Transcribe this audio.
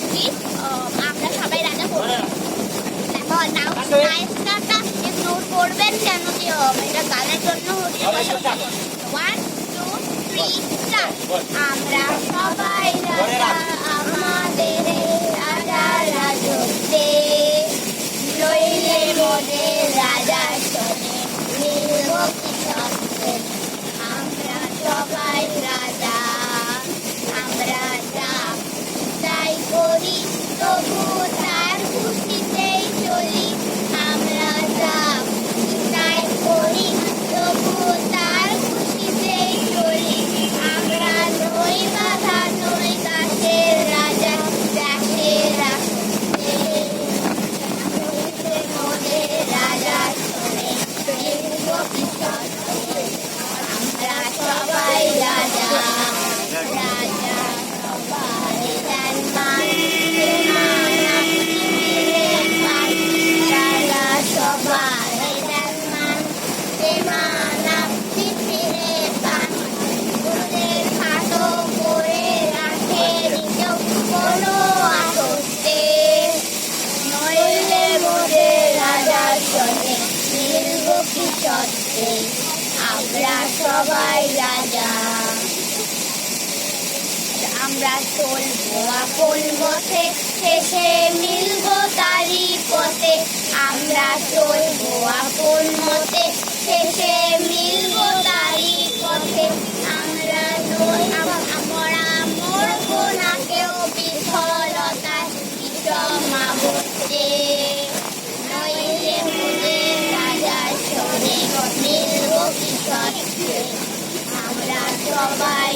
উচিত, আমরা সবাই রাজা করবো। এখন নাচটা ইগনোর করবেন কেন কি এটা গানের জন্য হচ্ছে। 1 2 3 স্টার্ট। আমরা সবাই রাজা আমাদের রাজা রাজত্বে, নইলে মোদের রাজা শোনে মিলব কি সত্যে। আমরা সবাই রাজা, আমরা যা তাই করি তবু তার খুশিতেই চলি। আমরা যা তাই করি তবু তার খুশিতেই চলি। আমরা নই বাধা নই গাছের রাজা যাকে রাখতে, মোদের রাজা শোনে মিলব কি সত্যে। আমরা সবাই রাজা, রাজা সবাই দেন মান, রাজা সবাই দেন মান, পৃথিবীরে পান। ওদের খাটো করে রাখে নিজ কোনো আদর্শে, নইলে মোদের রাজা শোনে মিলব কি সত্যে। আমরা সবাই রাজা, আমরা চলবো আপন পথে, শেষে মিলবো তারই পথে। আমরা চলবো আপন মতে, শেষে মিলবো তারই পথে। আমরা নই আমরা মরবো না কেউ বিফলতায় বিষমা ভরতে, নইলে মোদের রাজা শোনে মিলব কি সত্যে। আমরা সবাই